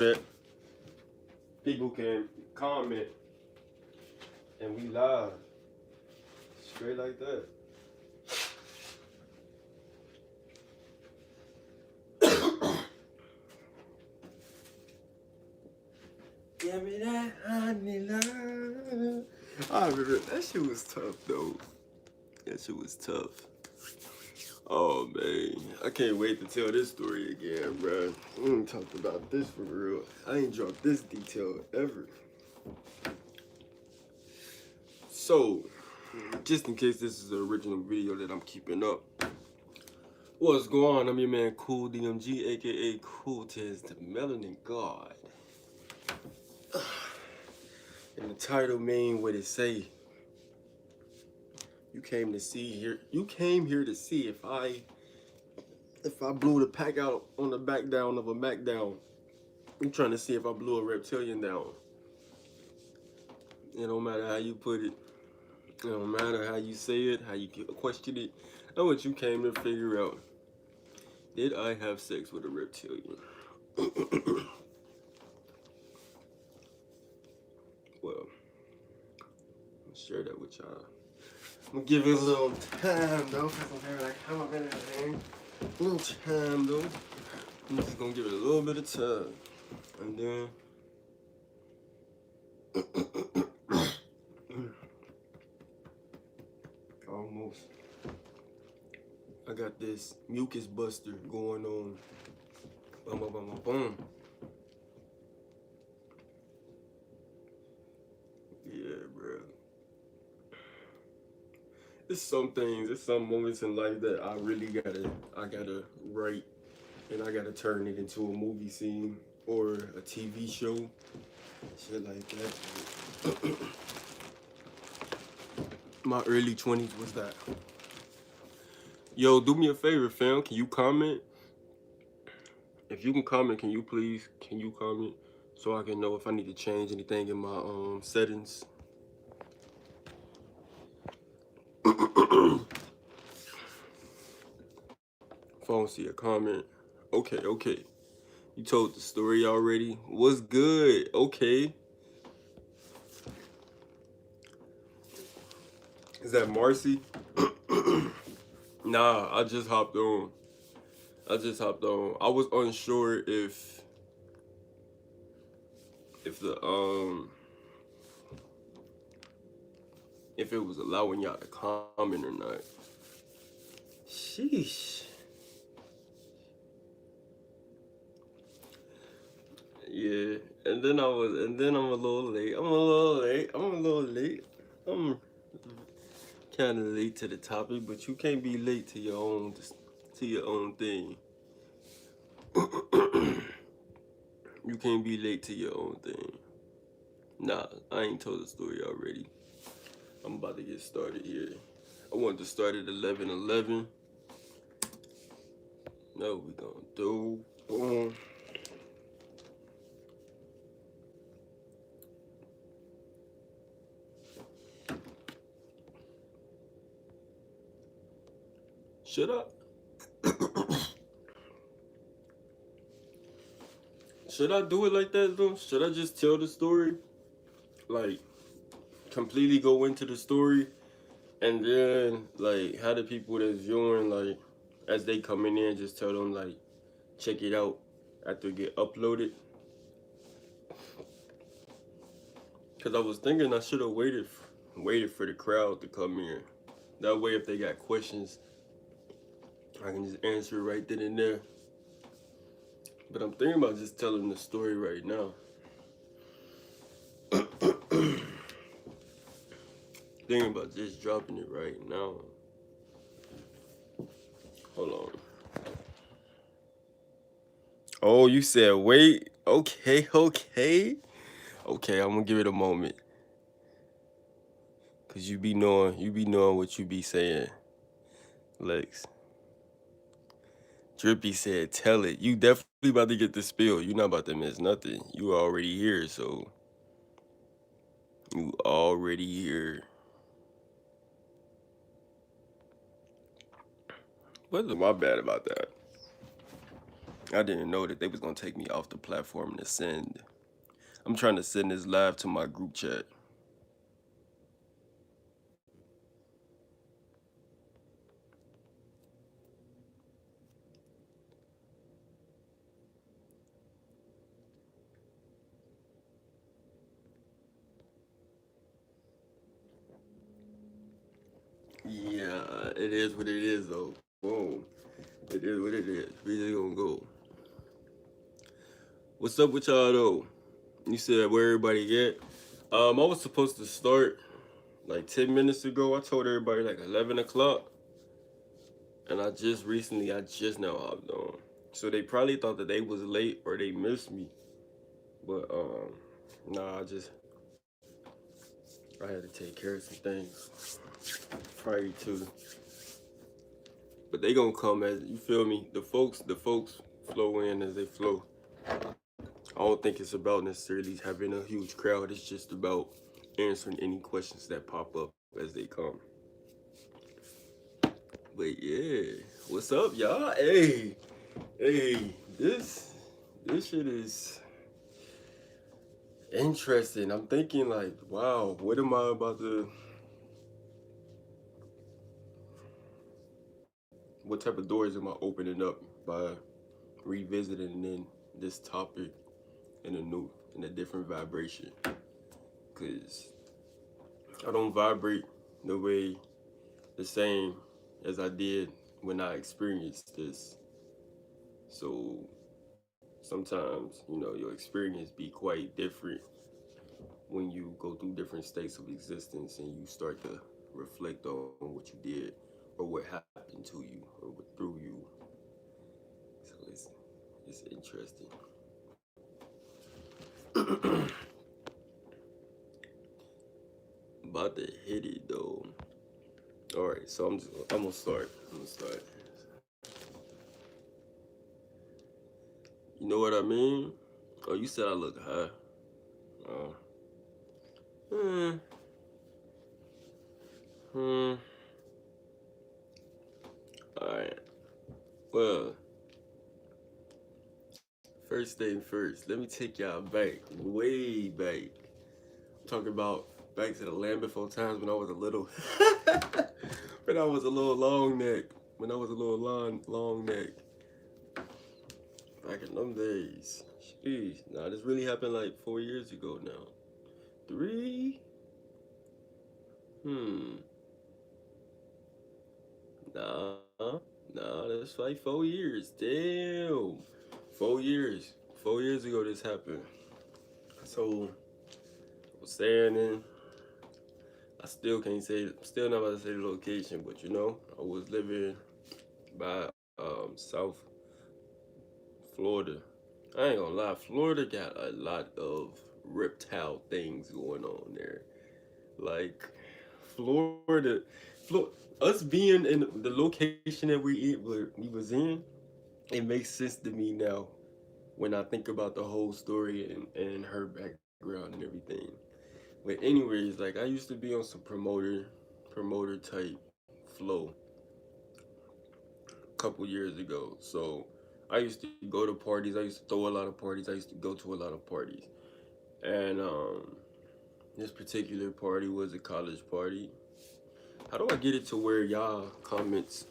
that people can comment and we live straight like that. Give me that honey love. I remember that shit was tough though. That shit was tough. Oh man, I can't wait to tell this story again, bro. We ain't talked about this for real. I ain't dropped this detail ever. So, just in case this is the original video that I'm keeping up, what's going on? I'm your man Cool DMG, aka Cool Tiz, the Melanin God. And the title mean what it say. You came here to see if I blew the pack out on the back down of a Mac down. I'm trying to see if I blew a reptilian down. It don't matter how you put it. It don't matter how you say it, how you question it. That's what you came to figure out. Did I have sex with a reptilian? Well, I'll share that with y'all. I'm gonna give it a little time though, because I'm having like how many minutes? A little time though. I'm just gonna give it a little bit of time. And then almost. I got this mucus buster going on. Boom, boom, boom, boom, boom. Yeah, bro. It's some things, it's some moments in life that I really gotta write, and I gotta turn it into a movie scene or a TV show, shit like that. My early 20s was that. Yo, do me a favor, fam. Can you comment? If you can comment, can you comment so I can know if I need to change anything in my settings? If I don't see a comment. Okay. You told the story already. What's good? Okay. Is that Marcy? Nah, I just hopped on. I was unsure if it was allowing y'all to comment or not. Sheesh. Yeah, and then I'm a little late. I'm kind of late to the topic, but you can't be late to your own thing. You can't be late to your own thing. Nah, I ain't told the story already. I'm about to get started here. I wanted to start at 11:11. No, we gonna do. Boom. Should I? Should I do it like that though? Should I just tell the story? Like, completely go into the story, and then like have the people that's viewing, like, as they coming in, just tell them like, check it out after it get uploaded. Cause I was thinking I should have waited for the crowd to come in. That way, if they got questions, I can just answer it right then and there. But I'm thinking about just telling the story right now. Thinking about just dropping it right now. Hold on. Oh, you said wait. Okay. Okay, I'm gonna give it a moment. Cause you be knowing what you be saying, Lex. Drippy said, tell it. You definitely about to get the spill. You not about to miss nothing. You already here, so. You already here. What's my bad about that? I didn't know that they was gonna take me off the platform to send. I'm trying to send this live to my group chat. Yeah, it is what it is though. Boom. It is what it is. We just gonna go. What's up with y'all though? You said where everybody at? I was supposed to start like 10 minutes ago. I told everybody like 11 o'clock. And I just now hopped on. So they probably thought that they was late or they missed me. But nah, I had to take care of some things prior to. But they gonna come as, you feel me? The folks flow in as they flow. I don't think it's about necessarily having a huge crowd. It's just about answering any questions that pop up as they come. But yeah, what's up, y'all? Hey, this shit is interesting. I'm thinking like, wow, what am I about to? What type of doors am I opening up by revisiting in this topic in a different vibration? Cause I don't vibrate the way the same as I did when I experienced this. So sometimes, your experience be quite different when you go through different states of existence and you start to reflect on what you did or what happened to you or what through you. So it's interesting. About to hit it though. All right, so I'm gonna start. You know what I mean? Oh, you said I look high. Oh. Hmm. Hmm. All right. Well, first thing first. Let me take y'all back, way back. I'm talking about back to the land before times when I was a little, when I was a little long neck. When I was a little long neck. Back in them days. Jeez. Nah, this really happened like 4 years ago now. 3? Hmm. Nah. Nah, that's like 4 years. Damn. 4 years. 4 years ago this happened. So I was standing. I still can't say, still not about to say the location, but I was living by South Florida. I ain't gonna lie, Florida got a lot of reptile things going on there. Like Florida, us being in the location that we was in, it makes sense to me now when I think about the whole story and her background and everything. But anyways, like I used to be on some promoter type flow a couple years ago. So I used to go to parties. I used to throw a lot of parties. I used to go to a lot of parties. And this particular party was a college party. How do I get it to where y'all comments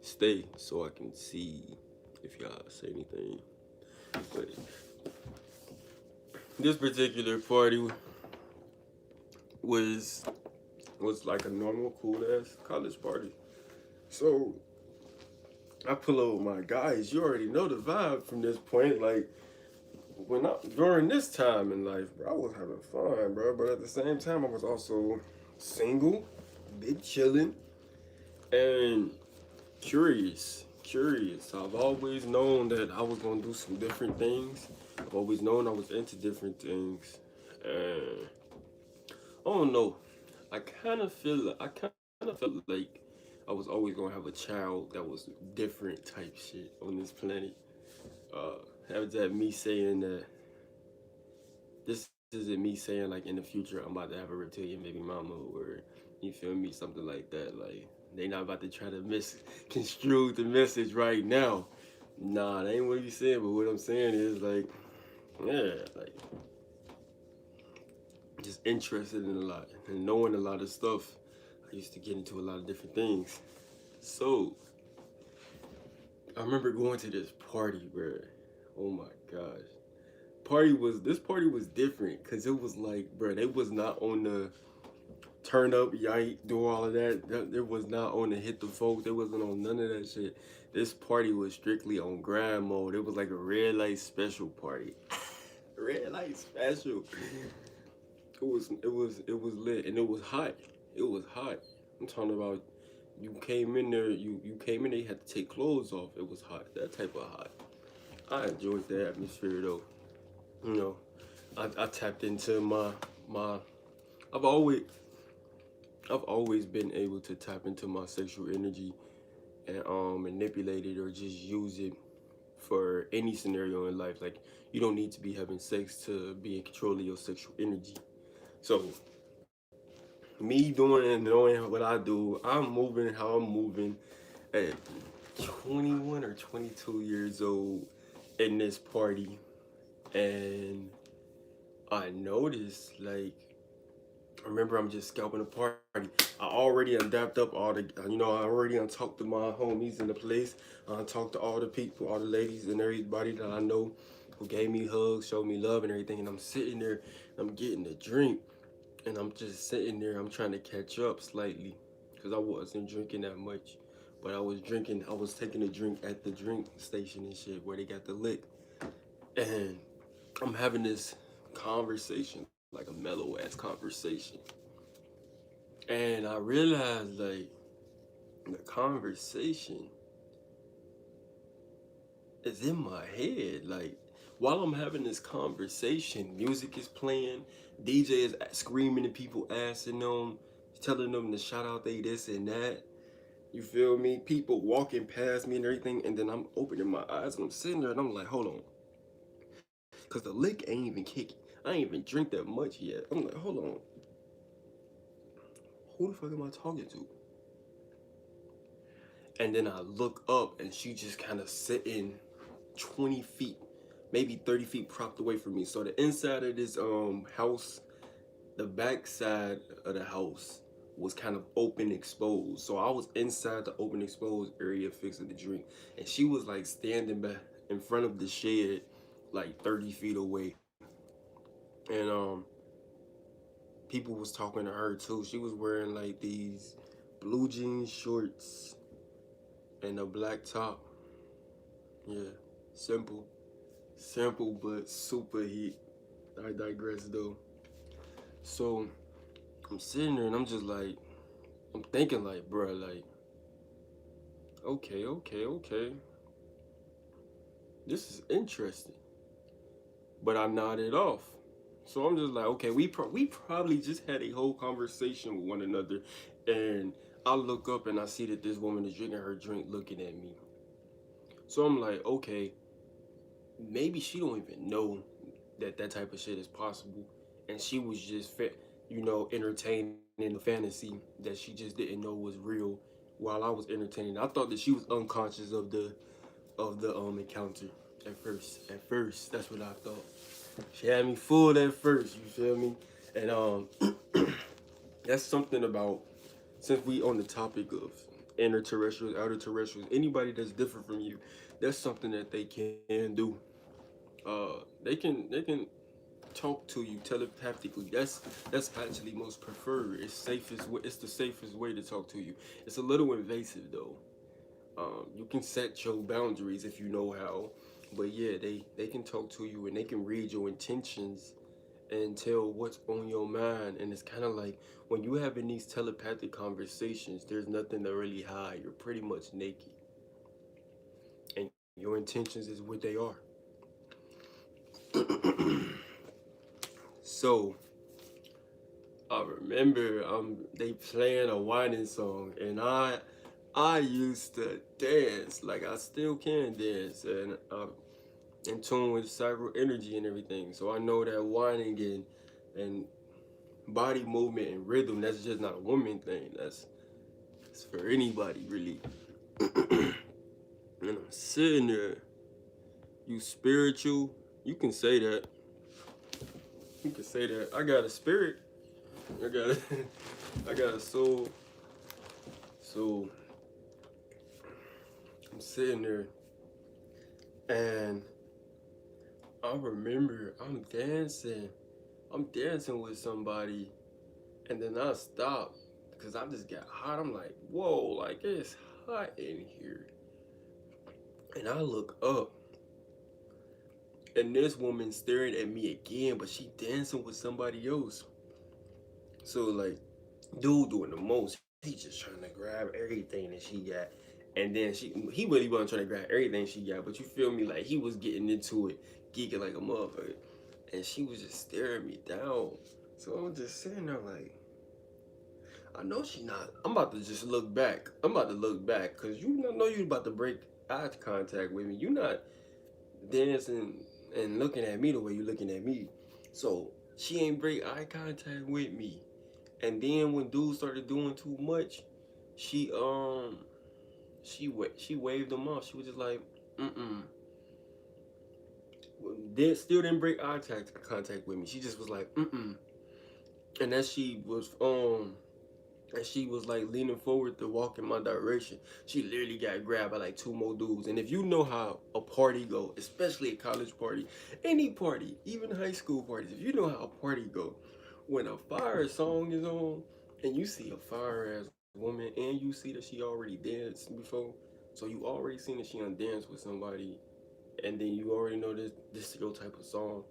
stay so I can see if y'all say anything? But this particular party was was like a normal cool ass college party. So I pull over my guys. You already know the vibe from this point. Like when I during this time in life, bro, I was having fun, bro. But at the same time, I was also single, big chilling, and curious. Curious. I've always known that I was gonna do some different things. I've always known I was into different things, and I don't know. I kind of felt like I was always gonna have a child that was different type shit on this planet. That was that me saying that this isn't me saying like in the future I'm about to have a reptilian baby mama or you feel me, something like that. Like they not about to try to misconstrue the message right now. Nah, that ain't what you said, but what I'm saying is like, yeah, like just interested in a lot and knowing a lot of stuff. I used to get into a lot of different things. So I remember going to this party, bro. Oh my gosh. This party was different because it was like, bro, they was not on the turn up, yike, do all of that. There was not on the hit the folks. There wasn't on none of that shit. This party was strictly on grind mode. It was like a red light special party. Red light special. It was lit and it was hot. It was hot. I'm talking about you came in there, you came in there, you had to take clothes off. It was hot. That type of hot. I enjoyed the atmosphere though. You know, I tapped into my I've always I've always been able to tap into my sexual energy and manipulate it or just use it for any scenario in life. Like you don't need to be having sex to be in control of your sexual energy. So me doing and knowing what I do, I'm moving how I'm moving at 21 or 22 years old in this party, and I noticed like I remember I'm just scalping the party. I already undapped up all the, I already talked to my homies in the place. I talked to all the people, all the ladies and everybody that I know who gave me hugs, showed me love and everything. And I'm sitting there, I'm getting a drink, and I'm just sitting there. I'm trying to catch up slightly because I wasn't drinking that much. But I was taking a drink at the drink station and shit where they got the lick. And I'm having this conversation, like a mellow ass conversation. And I realized like the conversation is in my head. Like while I'm having this conversation, music is playing, DJ is screaming at people, asking them, telling them to shout out they this and that. You feel me? People walking past me and everything, and then I'm opening my eyes and I'm sitting there and I'm like, hold on. Cause the lick ain't even kicking. I ain't even drink that much yet. I'm like, hold on. Who the fuck am I talking to? And then I look up and she just kind of sitting 20 feet, maybe 30 feet propped away from me. So the inside of this house, the back side of the house was kind of open exposed. So I was inside the open exposed area fixing the drink. And she was like standing back in front of the shed, like 30 feet away. And people was talking to her too. She was wearing like these blue jean shorts and a black top. Yeah, simple. Simple but super heat. I digress though. So I'm sitting there and I'm just like, I'm thinking like, bruh, like, okay. This is interesting. But I nodded off. So I'm just like, okay, we probably just had a whole conversation with one another. And I look up and I see that this woman is drinking her drink looking at me. So I'm like, okay, maybe she don't even know that that type of shit is possible, and she was just entertaining the fantasy that she just didn't know was real while I was entertaining. I thought that she was unconscious of the encounter at first that's what I thought. She had me fooled at first, you feel me? And that's something about, since we on the topic of inner terrestrials, outer terrestrials, anybody that's different from you, that's something that they can do. They can talk to you telepathically. That's actually most preferred. It's the safest way to talk to you. It's a little invasive though. You can set your boundaries if you know how, but yeah, they can talk to you and they can read your intentions and tell what's on your mind. And it's kind of like when you having these telepathic conversations, there's nothing to really hide. You're pretty much naked, and your intentions is what they are. So I remember they playing a whining song, and I used to dance like I still can dance, and I'm in tune with sacral energy and everything. So I know that whining and body movement and rhythm, that's just not a woman thing. That's it's for anybody really. And I'm sitting there. You spiritual? You can say that. You can say that. I got a spirit. I got a, I got a soul. So I'm sitting there, and I remember I'm dancing. I'm dancing with somebody, and then I stop because I just got hot. I'm like, whoa, like it's hot in here. And I look up, and this woman staring at me again, but she dancing with somebody else. So like, dude doing the most. He just trying to grab everything that she got. And then he really wasn't trying to grab everything she got, but you feel me? Like he was getting into it, geeking like a motherfucker. And she was just staring me down. So I'm just sitting there like, I know she not. I'm about to just look back. I'm about to look back because you know you about to break eye contact with me. You not dancing and looking at me the way you looking at me. So she ain't break eye contact with me. And then when dudes started doing too much, she she waved them off. She was just like, mm. Still didn't break eye contact with me. She just was like, mm. And as she was like leaning forward to walk in my direction, she literally got grabbed by like two more dudes. And if you know how a party go, especially a college party, any party, even high school parties, if you know how a party go, when a fire song is on and you see a fire ass woman and you see that she already danced before, so you already seen that she done danced with somebody, and then you already know this your type of song.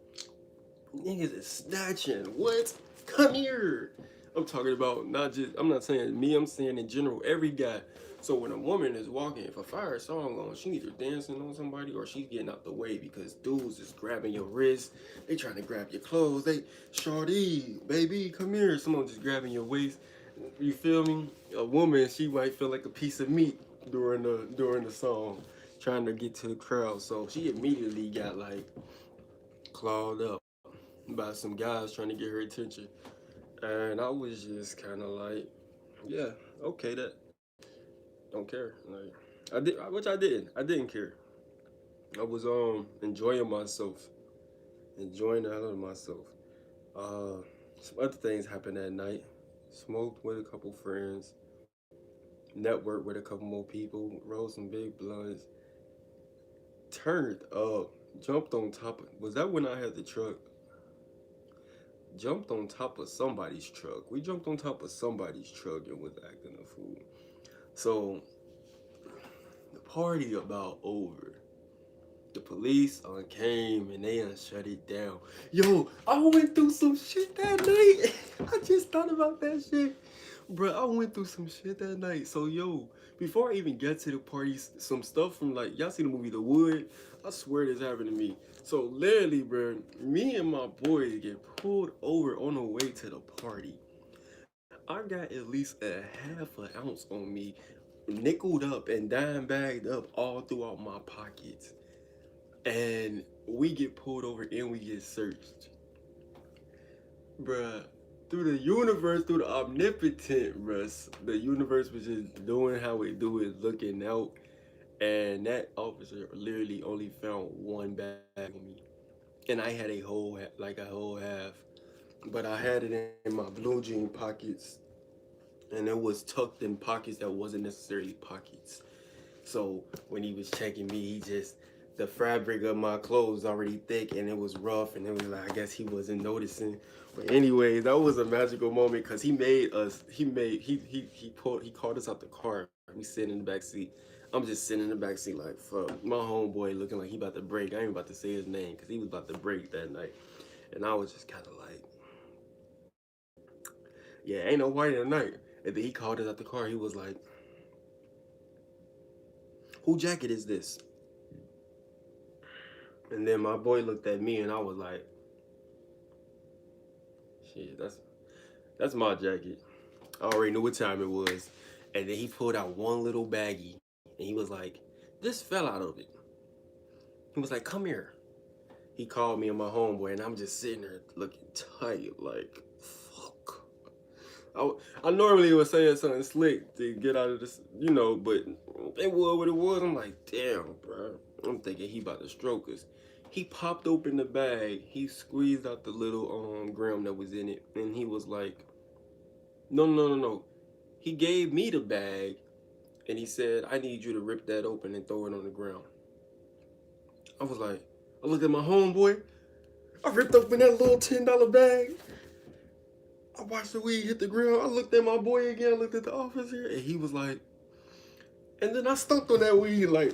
Niggas is snatching. What? Come here. I'm talking about not just, I'm not saying me, I'm saying in general, every guy. So when a woman is walking, if a fire song on, she either dancing on somebody or she's getting out the way because dudes is grabbing your wrist. They trying to grab your clothes. They, shorty, baby, come here. Someone just grabbing your waist. You feel me? A woman, she might feel like a piece of meat during the song, trying to get to the crowd. So she immediately got like clawed up by some guys trying to get her attention. And I was just kind of like, yeah, okay, that don't care. Like, which I didn't. I didn't care. I was enjoying myself, enjoying the hell out of myself. Uh, some other things happened that night. Smoked with a couple friends, networked with a couple more people, rolled some big blunts, turned up, jumped on top of. Was that when I had the truck? Jumped on top of somebody's truck. We jumped on top of somebody's truck and was acting a fool. So the party about over. The police came and they shut it down. Yo, I went through some shit that night. I just thought about that shit. Bruh, I went through some shit that night. So yo, before I even get to the parties, some stuff from like, y'all see the movie The Wood? I swear this happened to me. So literally, bruh, me and my boys get pulled over on the way to the party. I got at least a half an ounce on me, nickeled up and dime bagged up all throughout my pockets. And we get pulled over and we get searched. Bruh, through the universe, through the omnipotent, bruh, the universe was just doing how it do it, looking out. And that officer literally only found one bag on me. And I had like a whole half. But I had it in my blue jean pockets. And it was tucked in pockets that wasn't necessarily pockets. So when he was checking me, the fabric of my clothes already thick and it was rough, and it was like, I guess he wasn't noticing. But anyway, that was a magical moment because he called us out the car. We sitting in the back seat. I'm just sitting in the back seat like, fuck. My homeboy looking like he about to break. I ain't about to say his name because he was about to break that night. And I was just kind of like, yeah, ain't no white tonight. And then he called us out the car. He was like, who jacket is this? And then my boy looked at me and I was like, shit, that's my jacket. I already knew what time it was. And then he pulled out one little baggie and he was like, this fell out of it. He was like, come here. He called me and my homeboy and I'm just sitting there looking tight, like, fuck. I normally was saying something slick to get out of this, you know, but it was what it was. I'm like, damn, bro. I'm thinking he about to stroke us. He popped open the bag. He squeezed out the little gram that was in it, and he was like, no, no, no, no. He gave me the bag, and he said, I need you to rip that open and throw it on the ground. I was like, I looked at my homeboy. I ripped open that little $10 bag. I watched the weed hit the ground. I looked at my boy again. I looked at the officer, and he was like, and then I stumped on that weed, like,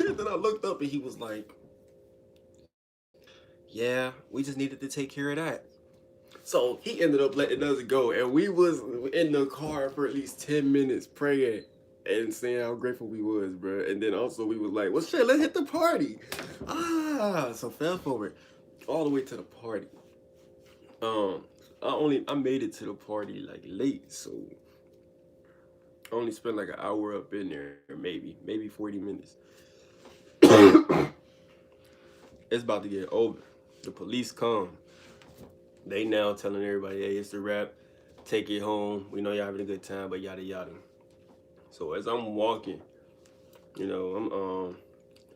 and then I looked up, and he was like, yeah, we just needed to take care of that. So he ended up letting us go, and we was in the car for at least 10 minutes praying and saying how grateful we was, bro. And then also we was like, well, shit, let's hit the party. So fast forward all the way to the party. I made it to the party like late, so I only spent like an hour up in there, maybe 40 minutes. It's about to get over. The police come. They now telling everybody, hey, it's a wrap. Take it home. We know y'all having a good time, but yada yada. So as I'm walking, you know,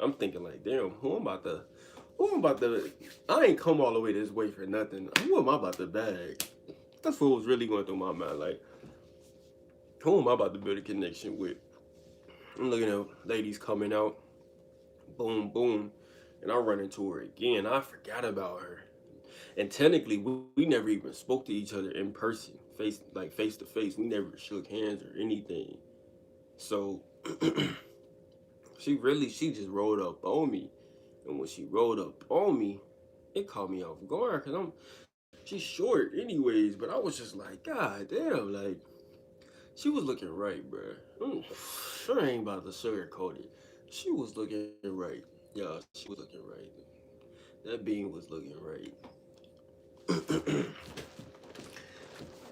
I'm thinking like, damn, who am I about to, I ain't come all the way this way for nothing. Who am I about to bag? That's what was really going through my mind. Like, who am I about to build a connection with? I'm looking at ladies coming out, boom, boom, and I run into her again. I forgot about her. And technically, we never even spoke to each other in person, face to face. We never shook hands or anything. So she just rolled up on me, and when she rolled up on me, it caught me off guard because she's short anyways. But I was just like, God damn, like she was looking right, bro. Sure ain't about to sugarcoat it. She was looking right, yeah. She was looking right. That bean was looking right.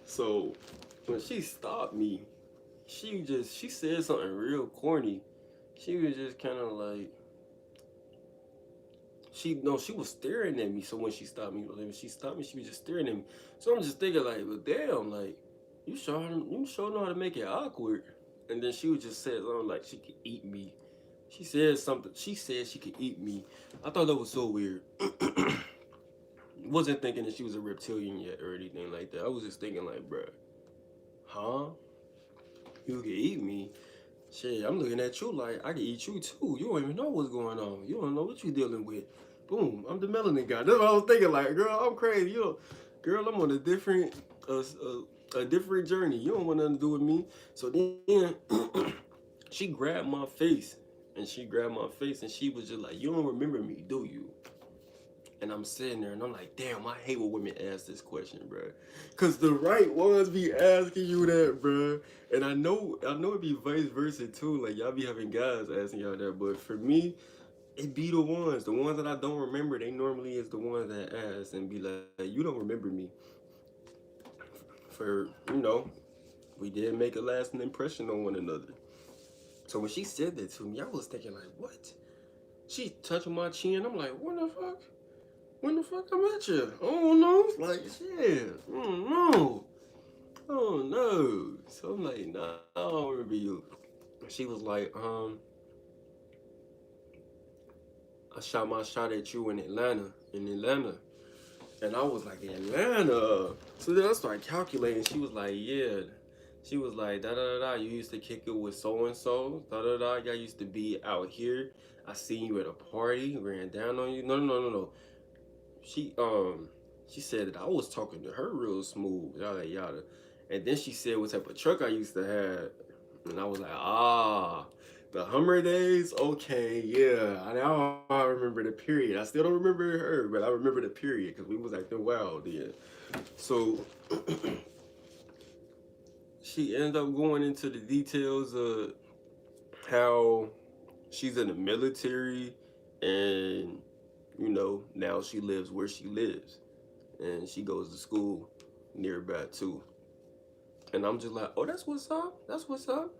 So when she stopped me, she said something real corny. She was just kind of like she was staring at me. So when she stopped me, she was just staring at me. So I'm just thinking like, well, damn, like you sure know how to make it awkward. And then she would just say something like she could eat me. She said something. She said she could eat me. I thought that was so weird. Wasn't thinking that she was a reptilian yet or anything like that. I was just thinking like, bruh, huh? You can eat me? Shit, I'm looking at you like I can eat you too. You don't even know what's going on. You don't know what you dealing with. Boom, I'm the melanin guy. That's what I was thinking. Like, girl, I'm crazy. You know, girl, I'm on a different journey. You don't want nothing to do with me. So then she grabbed my face, and she was just like, you don't remember me, do you? And I'm sitting there and I'm like, damn, I hate when women ask this question, bro. Cause the right ones be asking you that, bro. And I know it be vice versa too. Like y'all be having guys asking y'all that, but for me, it be the ones that I don't remember. They normally is the ones that ask and be like, you don't remember me. For we did make a lasting impression on one another. So when she said that to me, I was thinking like, what? She touching my chin. I'm like, what the fuck? When the fuck I met you? I don't know. Like, shit. I don't know. Oh no. So I'm like, nah, I don't remember you. She was like, I shot my shot at you in Atlanta. And I was like, Atlanta. So then I started calculating. She was like, yeah. She was like, da da da da. You used to kick it with so and so. Da da da. Y'all used to be out here. I seen you at a party. Ran down on you. No, no, no, no, no. She she said that I was talking to her real smooth, yada yada. And then she said what type of truck I used to have. And I was like, the Hummer days? Okay, yeah. Now I remember the period. I still don't remember her, but I remember the period because we was acting wild then. So she ended up going into the details of how she's in the military and now she lives where she lives. And she goes to school nearby too. And I'm just like, oh, that's what's up. That's what's up.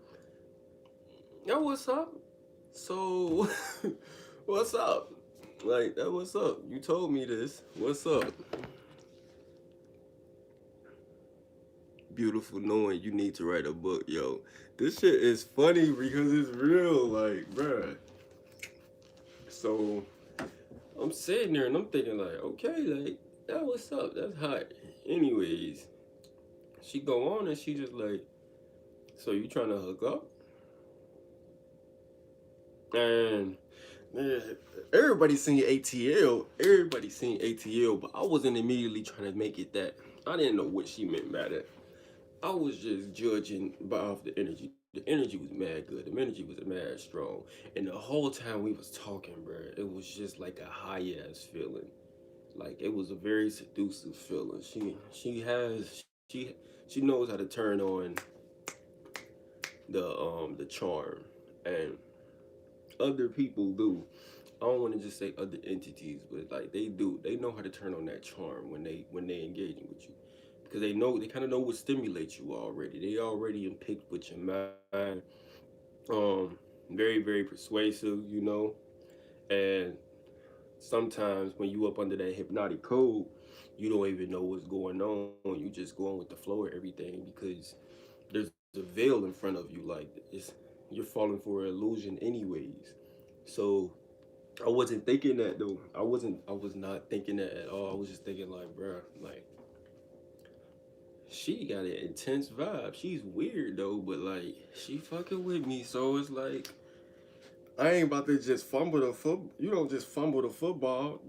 That what's up. So, what's up? Like, that what's up? You told me this. What's up? beautiful knowing you need to write a book, yo. This shit is funny because it's real, like, bruh. So I'm sitting there and I'm thinking like, okay, like, that what's up? That's hot. Anyways, she go on and she just like, so you trying to hook up? And man, everybody seen ATL. Everybody seen ATL, but I wasn't immediately trying to make it that. I didn't know what she meant by that. I was just judging by off the energy. The energy was mad good. The energy was mad strong. And the whole time we was talking, bro, it was just like a high ass feeling. Like it was a very seductive feeling. She knows how to turn on the charm, and other people do. I don't want to just say other entities, but like they do. They know how to turn on that charm when they engaging with you, because they kind of know what stimulates you already. They already picked with your mind. Um, very persuasive, you know. And sometimes when you up under that hypnotic code, you don't even know what's going on. You just going with the flow of everything because there's a veil in front of you. Like you're falling for an illusion anyways. So I wasn't thinking that though. I was not thinking that at all. I was just thinking like, bruh, like she got an intense vibe. She's weird though, but like she fucking with me. So it's like I ain't about to just fumble the foot. You don't just fumble the football.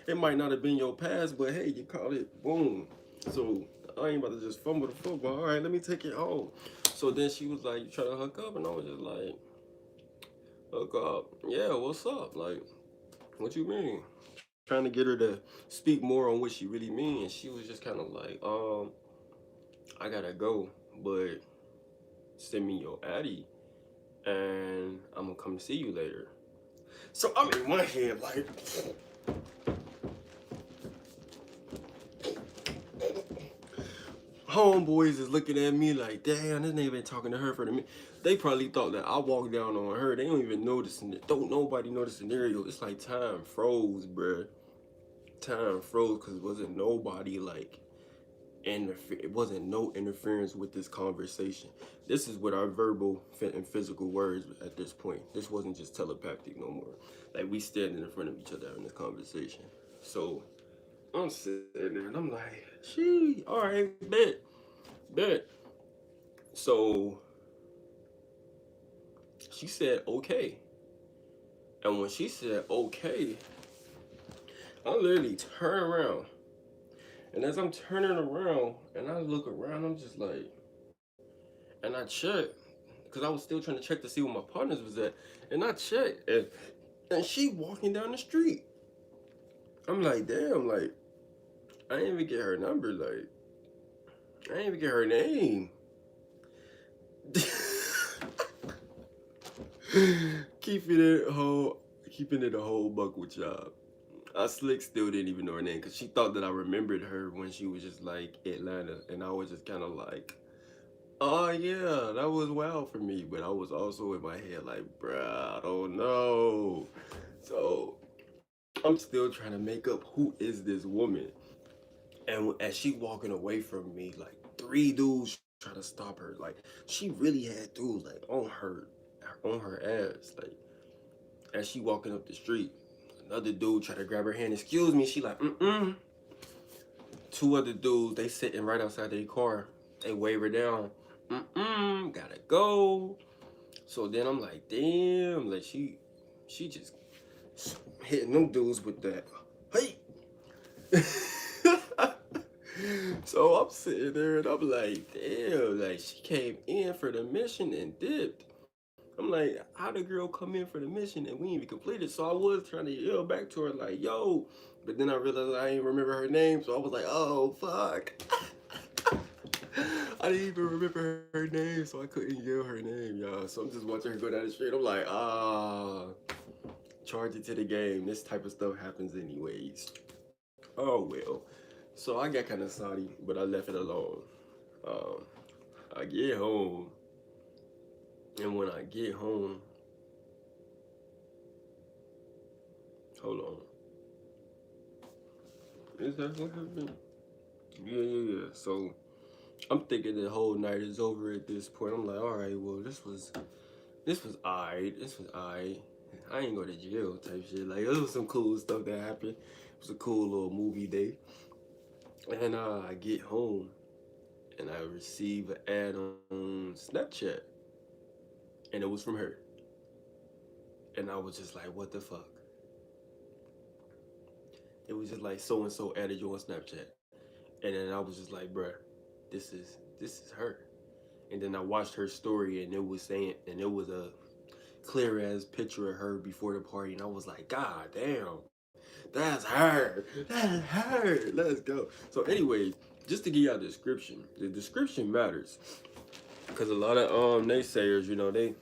It might not have been your pass, but hey, you caught it. Boom. So I ain't about to just fumble the football. All right, let me take it home. So then she was like, "You trying to hook up?" And I was just like, "Hook up? Yeah, what's up? Like, what you mean?" Trying to get her to speak more on what she really means. And she was just kind of like, I gotta go, but send me your Addy, and I'm gonna come see you later. So I'm in my head like, homeboys is looking at me like, damn, this nigga been talking to her for the minute. They probably thought that I walked down on her. They don't even know this. Don't nobody know the scenario. It's like time froze, bruh. Time froze because it wasn't nobody like it wasn't no interference with this conversation. This is with our verbal and physical words at this point. This wasn't just telepathic no more. Like we standing in front of each other in this conversation. So I'm sitting there and I'm like, gee, all right, bet. So she said okay. And when she said okay, I literally turn around. And as I'm turning around and I look around, I'm just like, and I check, because I was still trying to check to see where my partners was at. And I checked, and she walking down the street. I'm like, damn, like, I didn't even get her number, like, I didn't even get her name. Keeping it a whole buck with y'all. I slick still didn't even know her name because she thought that I remembered her when she was just like Atlanta, and I was just kind of like, oh yeah, that was wild for me. But I was also in my head like, bruh, I don't know. So I'm still trying to make up who is this woman. And as she walking away from me, like three dudes try to stop her. Like she really had dudes like on her ass. Like as she walking up the street, another dude try to grab her hand. Excuse me. She like, mm. Two other dudes, they sitting right outside their car. They wave her down. Gotta go. So then I'm like, damn, like she just hitting them dudes with that. Hey. So I'm sitting there and I'm like, damn, like she came in for the mission and dipped. I'm like, how the girl come in for the mission and we ain't even completed? So I was trying to yell back to her like, yo, but then I realized I didn't remember her name, so I was like, oh fuck. I didn't even remember her name, so I couldn't yell her name, y'all. So I'm just watching her go down the street. I'm like, charge it to the game. This type of stuff happens anyways. Oh well. So I got kind of salty, but I left it alone. Um, I get home, and when I get home, hold on. Is that what happened? Yeah. So I'm thinking the whole night is over at this point. I'm like, all right, well, this was alright. This was alright. I ain't go to jail type shit. Like, it was some cool stuff that happened. It was a cool little movie day. And I get home and I receive an ad on Snapchat, and it was from her. And I was just like, what the fuck? It was just like so and so added you on Snapchat, and then I was just like, bruh, this is her. And then I watched her story, and it was saying, and it was a clear as picture of her before the party, and I was like, God damn, that's her, that's her. Let's go. So anyway, just to give y'all a description, the description matters because a lot of naysayers, you know, they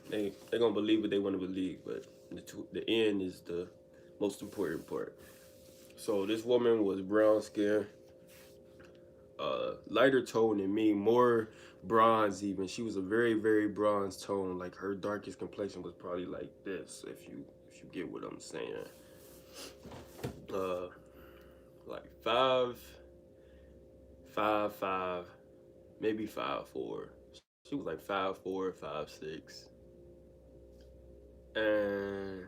gonna believe what they want to believe, but the end is the most important part. So this woman was brown skin, lighter tone than me, more bronze even. She was a very, very bronze tone. Like her darkest complexion was probably like this, if you get what I'm saying. Uh, like 5'5", maybe 5'4". She was like 5'4", 5'6", and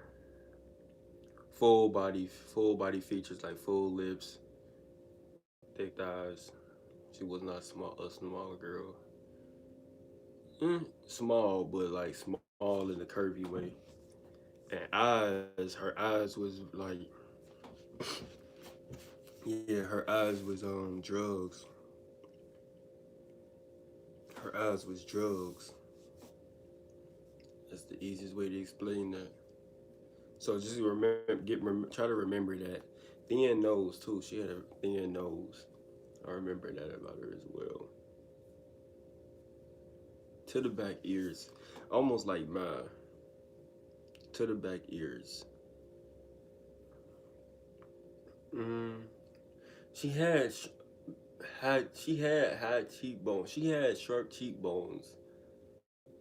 full body features like full lips, thick thighs. She was not a small girl. Small, but like small in the curvy way. And her eyes was like, yeah, her eyes was drugs. Her eyes was drugs. That's the easiest way to explain that. So just try to remember that. Thin nose too. She had a thin nose. I remember that about her as well. To the back ears, almost like mine. To the back ears. Mm, she had high cheekbones. She had sharp cheekbones,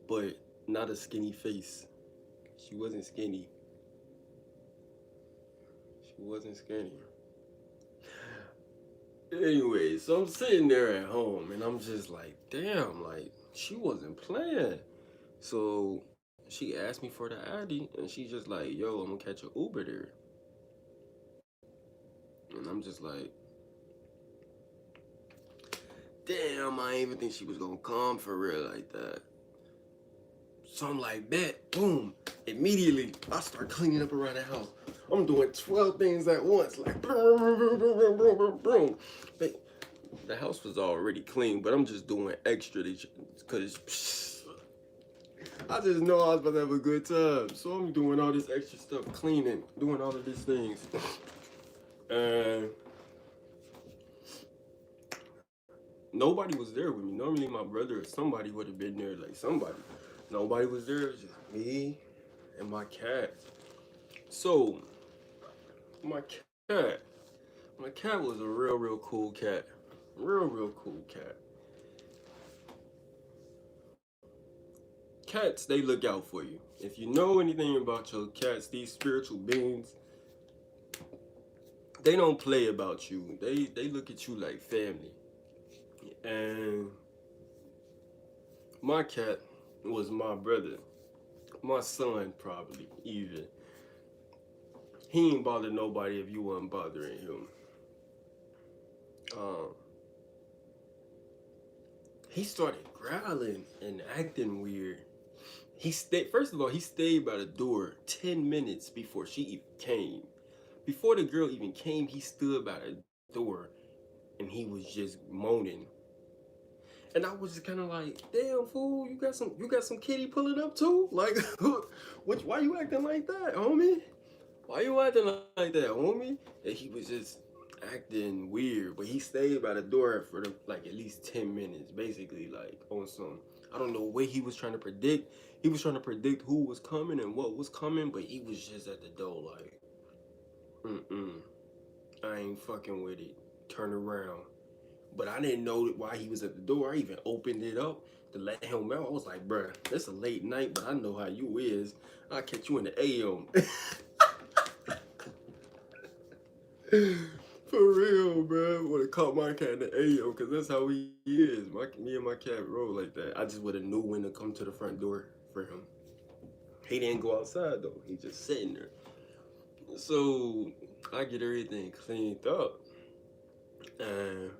but not a skinny face. She wasn't skinny. She wasn't skinny. Anyway, so I'm sitting there at home and I'm just like, damn, like she wasn't playing. So she asked me for the ID and she just like, yo, I'm gonna catch an Uber there. And I'm just like, damn, I didn't even think she was gonna come for real like that. So I'm like, bet, boom. Immediately, I start cleaning up around the house. I'm doing 12 things at once, like boom, boom, boom, boom, boom, boom, boom. But the house was already clean, but I'm just doing extra because I just know I was about to have a good time. So I'm doing all this extra stuff, cleaning, doing all of these things. And nobody was there with me. Normally my brother or somebody would have been there, like somebody. Nobody was there, it was just me and my cat. So my cat, my cat was a real cool cat. Real cool cat. Cats, they look out for you. If you know anything about your cats, these spiritual beings, they don't play about you. They look at you like family. And my cat was my brother. My son probably even. He ain't bother nobody if you wasn't bothering him. Um, he started growling and acting weird. He stayed. First of all, he stayed by the door 10 minutes before she even came. Before the girl even came, he stood by the door, and he was just moaning. And I was just kind of like, "Damn fool, you got some kitty pulling up too? Like, why you acting like that, homie? Why you acting like that, homie?" And he was just acting weird, but he stayed by the door for like at least 10 minutes, basically like on some. I don't know what he was trying to predict. He was trying to predict who was coming and what was coming, but he was just at the door like, mm-mm, I ain't fucking with it. Turn around. But I didn't know why he was at the door. I even opened it up to let him out. I was like, bruh, it's a late night, but I know how you is. I'll catch you in the AM. For real, bro. Would have caught my cat in the AM, cause that's how he is. Me and my cat roll like that. I just would have knew when to come to the front door for him. He didn't go outside though. He just sitting there. So I get everything cleaned up, and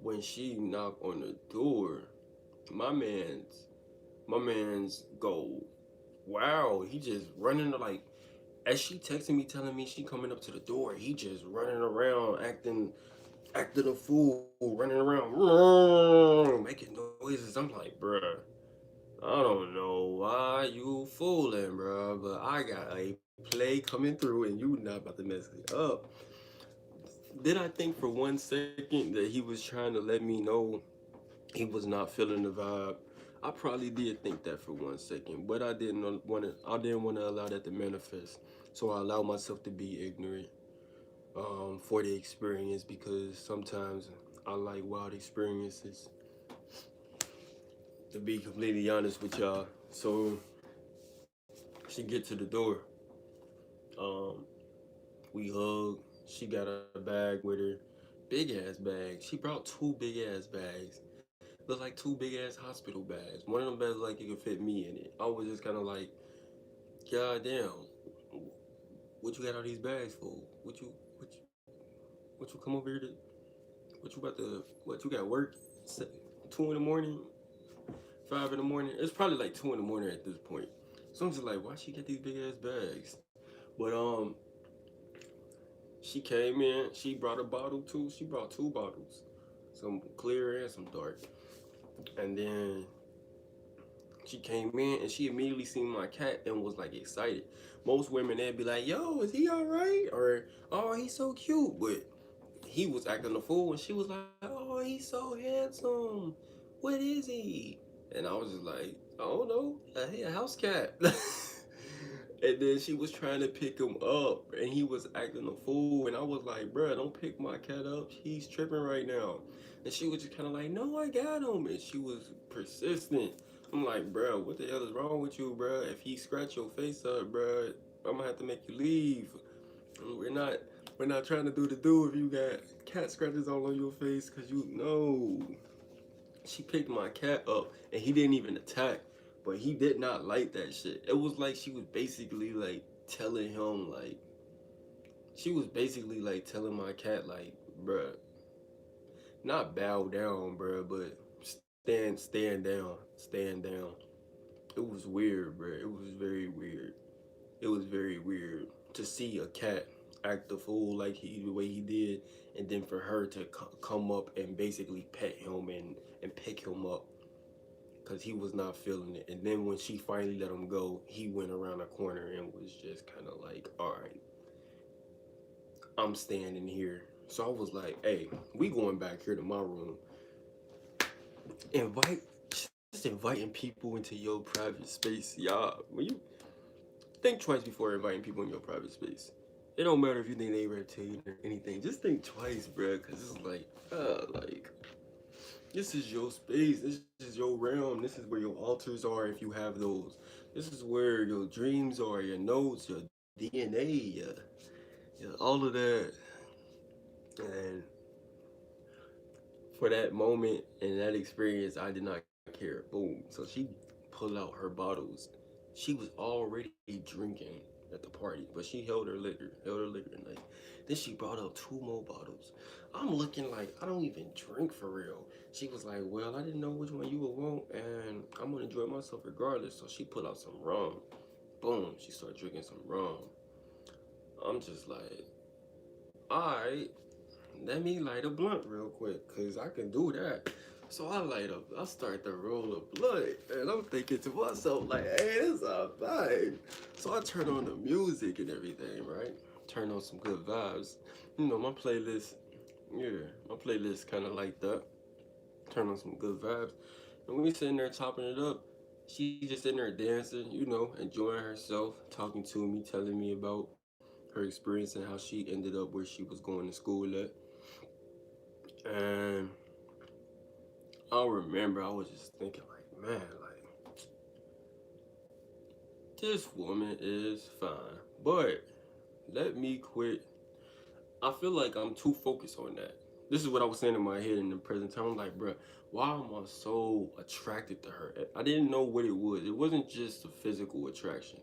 when she knocked on the door, my man's my man's go, wow. He just running like, as she texting me telling me she coming up to the door, he just running around acting a fool, running around, making noises. I'm like, bruh, I don't know why you fooling, bruh, but I got a play coming through and you not about to mess it up. Did I think for 1 second that he was trying to let me know he was not feeling the vibe? I probably did think that for 1 second, but I didn't want to allow that to manifest. So I allowed myself to be ignorant for the experience, because sometimes I like wild experiences, to be completely honest with y'all. So she get to the door. Um, we hug. She got a bag with her, big ass bag. She brought two big ass bags. Look like two big ass hospital bags. One of them bags like it could fit me in it. I was just kind of like, God damn, what you got all these bags for? What you come over here to? What you about to? What you got work? 2 in the morning, 5 in the morning. It's probably like 2 in the morning at this point. So I'm just like, why she get these big ass bags? But she came in. She brought a bottle too. She brought two bottles, some clear and some dark. And then she came in and she immediately seen my cat and was like excited. Most women they'd be like, "Yo, is he all right?" Or, "Oh, he's so cute." But he was acting a fool and she was like, "Oh, he's so handsome. What is he?" And I was just like, "I don't know. He a house cat." And then she was trying to pick him up and he was acting a fool. And I was like, "Bruh, don't pick my cat up. He's tripping right now." And she was just kind of like, "No, I got him." And she was persistent. I'm like, "Bruh, what the hell is wrong with you, bruh? If he scratch your face up, bruh, I'm gonna have to make you leave. We're not we're not trying to do the do if you got cat scratches all on your face, cause you know." She picked my cat up and he didn't even attack, but he did not like that shit. It was like she was basically like telling him like she was basically like telling my cat like, bruh, not bow down, bruh, but stand down, stand down. It was weird, bruh. It was very weird. It was very weird to see a cat act the fool like the way he did, and then for her to come up and basically pet him and pick him up, because he was not feeling it. And then when she finally let him go, he went around a corner and was just kind of like, "All right, I'm standing here." So I was like, "Hey, we going back here to my room. Invite, just inviting people into your private space, y'all. When you think twice before inviting people in your private space. It don't matter if you think they reptilian or anything. Just think twice, bro, because it's like this is your space. This is your realm. This is where your altars are if you have those. This is where your dreams are, your notes, your DNA, all of that. And for that moment and that experience, I did not care. Boom. So she pulled out her bottles. She was already drinking at the party, but she held her liquor night. Then she brought out two more bottles. I'm looking like I don't even drink for real. She was like, "Well, I didn't know which one you would want, and I'm gonna enjoy myself regardless." So she pulled out some rum. Boom. She started drinking some rum. I'm just like, alright, let me light a blunt real quick, cause I can do that. So I start to roll a blunt, and I'm thinking to myself like, "Hey, this is a vibe." So I turn on the music and everything, right? Turn on some good vibes. My playlist, yeah, my playlist kind of like that. Turn on some good vibes, and we sitting there chopping it up. She just sitting there dancing, enjoying herself, talking to me, telling me about her experience and how she ended up where she was going to school at. And I remember I was just thinking like, man, like this woman is fine, but let me quit. I feel like I'm too focused on that. This is what I was saying in my head in the present time. I'm like, bruh, why am I so attracted to her? I didn't know what it was. It wasn't just a physical attraction.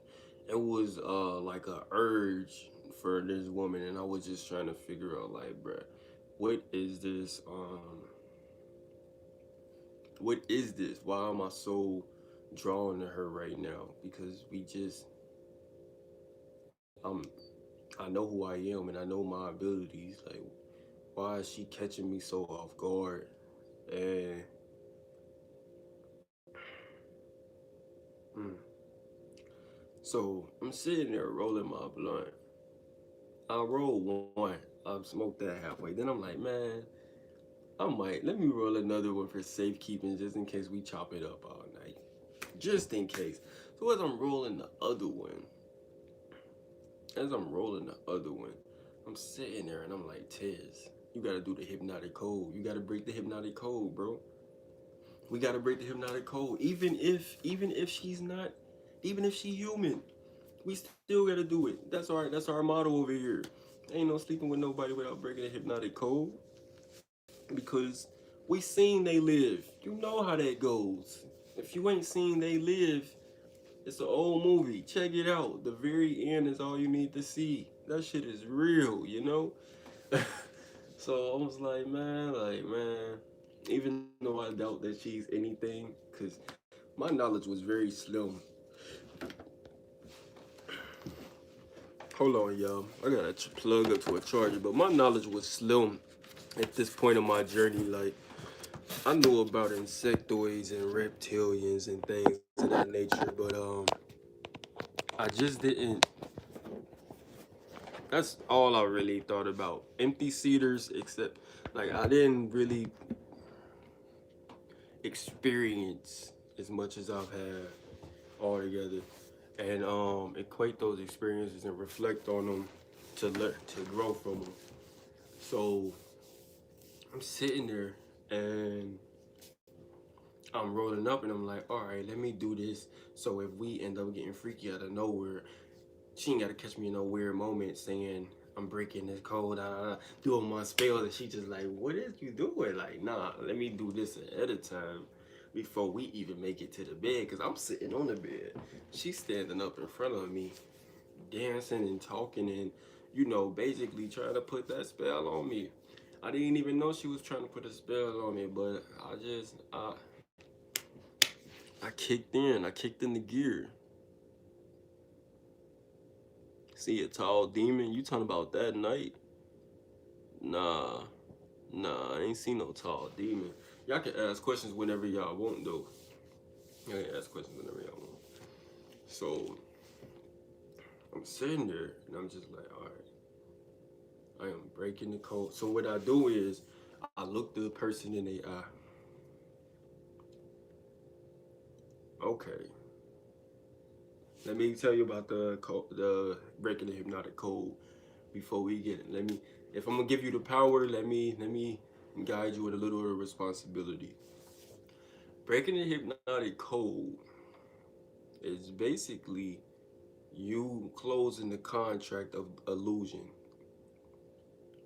It was like a urge for this woman, and I was just trying to figure out, like, bruh, what is this? What is this? Why am I so drawn to her right now? Because um, I know who I am and I know my abilities. Like, why is she catching me so off guard? And mm, so I'm sitting there rolling my blunt. I roll one. I smoked that halfway. Then I'm like, man, I might let me roll another one for safekeeping, just in case we chop it up all night. Just in case. So as I'm rolling the other one, I'm sitting there and I'm like, Tez, you gotta do the hypnotic code. You gotta break the hypnotic code, bro. We gotta break the hypnotic code. Even if she's not, even if she human, we still gotta do it. That's our motto over here. Ain't no sleeping with nobody without breaking the hypnotic code. Because we seen they live. You know how that goes. If you ain't seen they live, it's an old movie. Check it out. The very end is all you need to see. That shit is real, you know? So I was like, man, even though I doubt that she's anything, because my knowledge was very slim. Hold on, y'all. I gotta plug up to a charger, but my knowledge was slim at this point in my journey. Like, I knew about insectoids and reptilians and things of that nature, but I just didn't. That's all I really thought about. Empty cedars, except like I didn't really experience as much as I've had altogether, and equate those experiences and reflect on them to learn to grow from them. So I'm sitting there and I'm rolling up and I'm like, all right, let me do this. So if we end up getting freaky out of nowhere, she ain't gotta catch me in no weird moment saying I'm breaking this code, doing my spells, and she just like, what is you doing? Like, nah, let me do this ahead of time before we even make it to the bed, cause I'm sitting on the bed. She's standing up in front of me, dancing and talking and basically trying to put that spell on me. I didn't even know she was trying to put a spell on me, but I kicked in. I kicked in the gear. See a tall demon? You talking about that night? Nah, nah, I ain't seen no tall demon. Y'all can ask questions whenever y'all want, though. Y'all can ask questions whenever y'all want. So I'm sitting there and I'm just like, all right, I am breaking the code. So what I do is I look the person in the eye. Okay, let me tell you about the breaking the hypnotic code before we get it. If I'm gonna give you the power, let me guide you with a little responsibility. Breaking the hypnotic code is basically you closing the contract of illusion.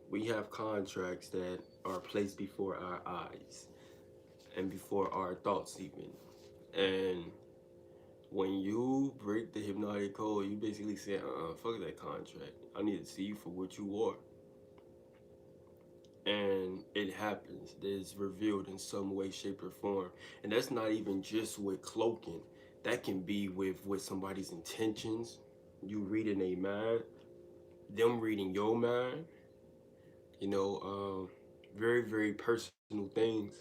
We have contracts that are placed before our eyes and before our thoughts even. And when you break the hypnotic code, you basically say, fuck that contract. I need to see you for what you are. And it happens. It's revealed in some way, shape, or form. And that's not even just with cloaking. That can be with somebody's intentions. You reading a mind, them reading your mind. You know, very, very personal things.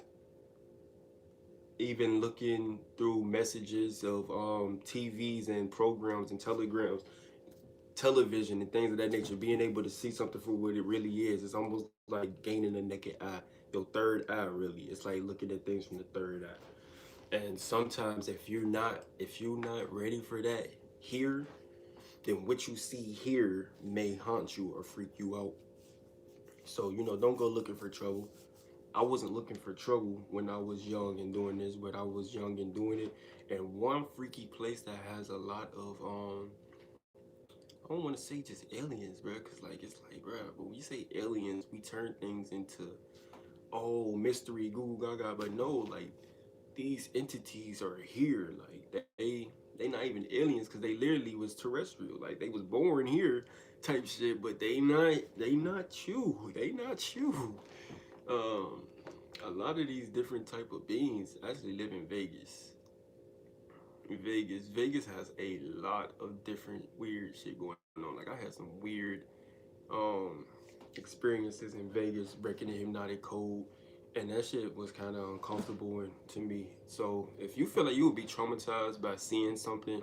Even looking through messages of TVs and programs and television and things of that nature, being able to see something for what it really is. It's almost like gaining a naked eye, your third eye. Really, it's like looking at things from the third eye. And sometimes, if you're not ready for that here, then what you see here may haunt you or freak you out. So don't go looking for trouble. I wasn't looking for trouble when I was young and doing this, but I was young and doing it. And one freaky place that has a lot of I don't want to say just aliens, bro, because like it's like, bro, when we say aliens, we turn things into mystery, goo gaga, but no, like these entities are here, like they not even aliens because they literally was terrestrial, like they was born here, type shit, but they not you, they not you. Um, a lot of these different type of beings actually live in Vegas. Vegas has a lot of different weird shit going on. Like I had some weird um experiences in Vegas breaking the hypnotic code, and that shit was kind of uncomfortable to me. So if you feel like you would be traumatized by seeing something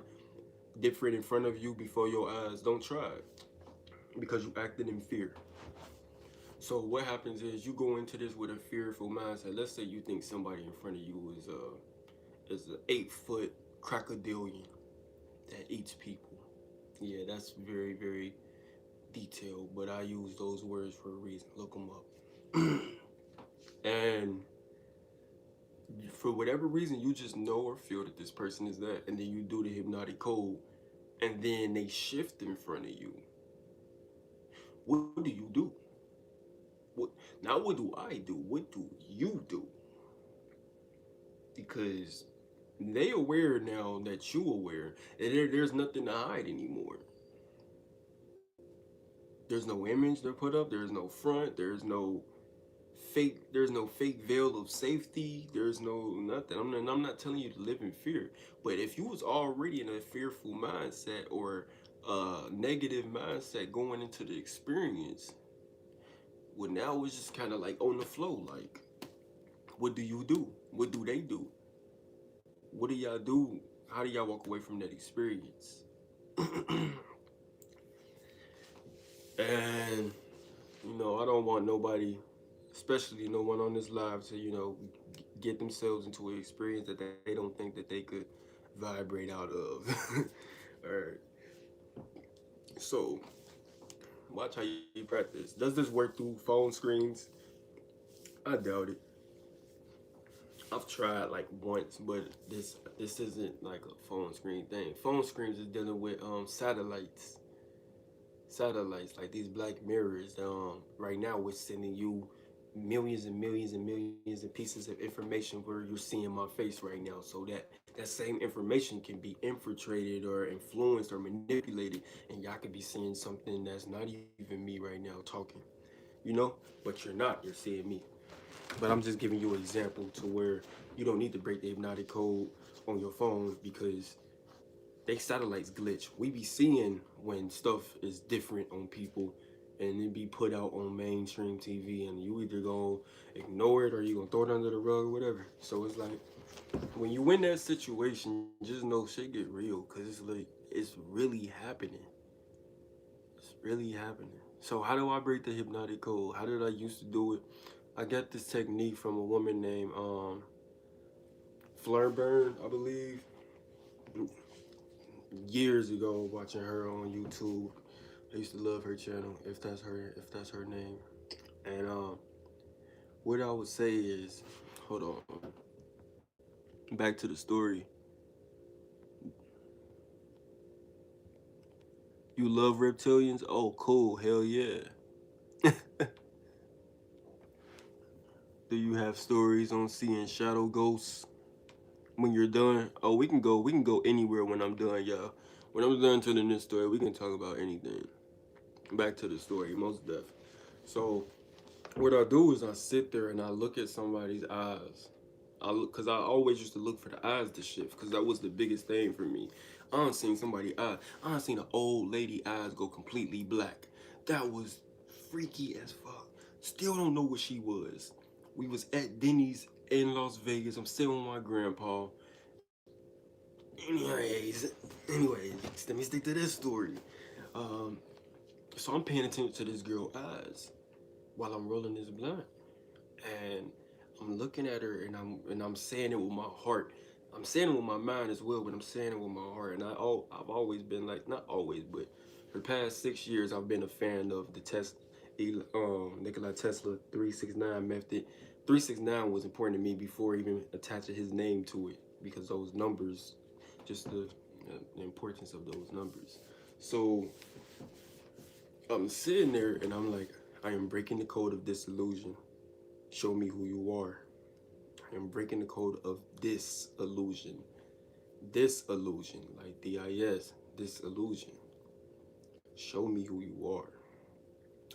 different in front of you before your eyes, don't try it because you acted in fear. So what happens is you go into this with a fearful mindset. Let's say you think somebody in front of you is an 8 foot crocodilian that eats people. Yeah, that's very, very detailed, but I use those words for a reason. Look them up. And for whatever reason, you just know or feel that this person is that, and then you do the hypnotic code, and then they shift in front of you. What do you do? What now? What do I do? What do you do? Because they aware now that you aware, and there's nothing to hide anymore. There's no image they're put up. There's no front. There's no fake veil of safety. There's no nothing. I'm not telling you to live in fear, but if you was already in a fearful mindset or a negative mindset going into the experience, well, now it's just kind of like on the flow. Like, what do you do? What do they do? What do y'all do? How do y'all walk away from that experience? And I don't want nobody, especially no one on this live, to get themselves into an experience that they don't think that they could vibrate out of. All right. So watch how you practice. Does this work through phone screens? I doubt it. I've tried like once, but this isn't like a phone screen thing. Phone screens is dealing with satellites like these black mirrors. Right now we're sending you millions and millions and millions of pieces of information where you're seeing my face right now, so that same information can be infiltrated or influenced or manipulated, and y'all could be seeing something that's not even me right now talking, but you're not, you're seeing me. But I'm just giving you an example to where you don't need to break the hypnotic code on your phone because they satellites glitch. We be seeing when stuff is different on people and it be put out on mainstream TV, and you either gonna ignore it or you gonna throw it under the rug or whatever. So it's like when you in that situation, just know shit get real because it's like it's really happening. It's really happening. So how do I break the hypnotic code? How did I used to do it? I got this technique from a woman named Flurburn, I believe, years ago, watching her on YouTube. I used to love her channel, if that's her name. And what I would say is, hold on, back to the story. You love reptilians? Oh, cool, hell yeah. Do you have stories on seeing shadow ghosts when you're done? Oh, we can go anywhere when I'm done, y'all. When I'm done telling this story, we can talk about anything. Back to the story, most deaf. So what I do is I sit there and I look at somebody's eyes. Cause I always used to look for the eyes to shift, cause that was the biggest thing for me. I done seen somebody eye. I done seen an old lady eyes go completely black. That was freaky as fuck. Still don't know what she was. We was at Denny's in Las Vegas. I'm sitting with my grandpa. Anyways, let me stick to this story. Um, so I'm paying attention to this girl eyes while I'm rolling this blunt, and I'm looking at her, and I'm saying it with my heart. I'm saying it with my mind as well, but I'm saying it with my heart. And I've always been like, not always, but for the past 6 years, I've been a fan of the Nikola Tesla 369 method. 369 was important to me before even attaching his name to it, because those numbers, just the importance of those numbers. So I'm sitting there and I'm like, I am breaking the code of this illusion. Show me who you are. I am breaking the code of this illusion. This illusion, like DIS, this illusion. Show me who you are.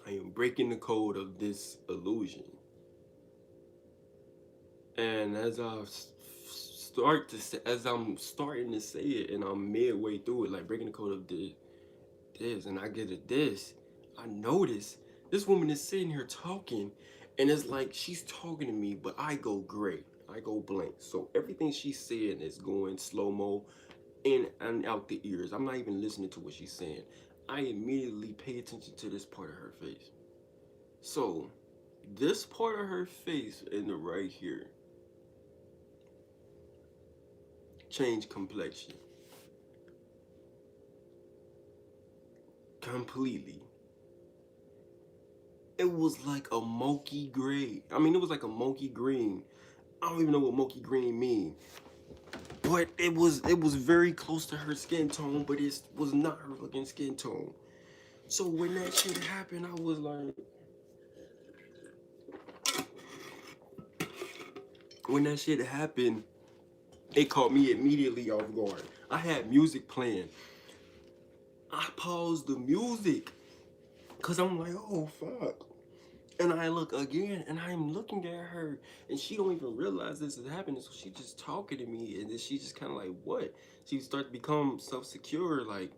I am breaking the code of this illusion. And as I'm starting to say it, and I'm midway through it, like breaking the code of this, and I get it this, I notice this woman is sitting here talking, and it's like she's talking to me, but I go gray, I go blank. So everything she's saying is going slow mo in and out the ears. I'm not even listening to what she's saying. I immediately pay attention to this part of her face. So this part of her face in the right here changed complexion completely. It was like a moky gray. I mean, it was like a moky green. I don't even know what moky green mean, but it was very close to her skin tone, but it was not her fucking skin tone. So when that shit happened, I was like, when that shit happened, it caught me immediately off guard. I had music playing. I paused the music because I'm like, oh fuck. And I look again, and I'm looking at her, and she don't even realize this is happening. So she just talking to me, and then she just kind of like, what? She start to become self-secure, like,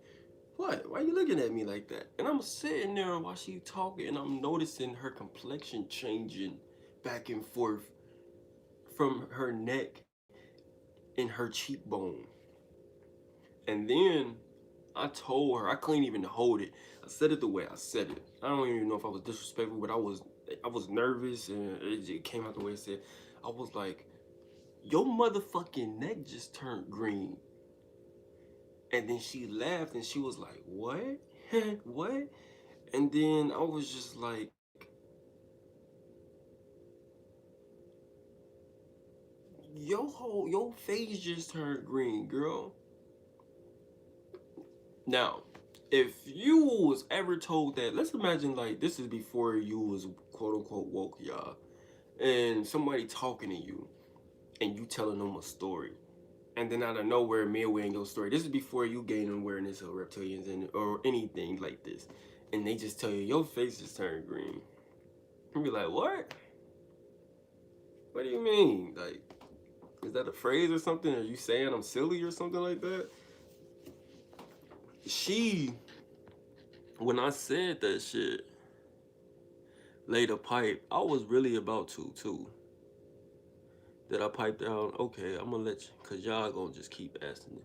what? Why are you looking at me like that? And I'm sitting there while she talking, and I'm noticing her complexion changing back and forth from her neck and her cheekbone. And then I told her I couldn't even hold it. I said it the way I said it. I don't even know if I was disrespectful, but I was nervous, and it came out the way I said. I was like, "Your motherfucking neck just turned green." And then she laughed and she was like, "What? What?" And then I was just like, your face just turned green, girl." Now, if you was ever told that, let's imagine like this is before you was quote unquote woke, y'all, and somebody talking to you and you telling them a story, and then out of nowhere, midway in your story, this is before you gain awareness of reptilians and or anything like this, and they just tell you your face just turned green. You be like, what? What do you mean? Like, is that a phrase or something? Are you saying I'm silly or something like that? She, when I said that shit, laid a pipe. I was really about to too. Did I pipe down? Okay, I'm gonna let you, cause y'all gonna just keep asking it.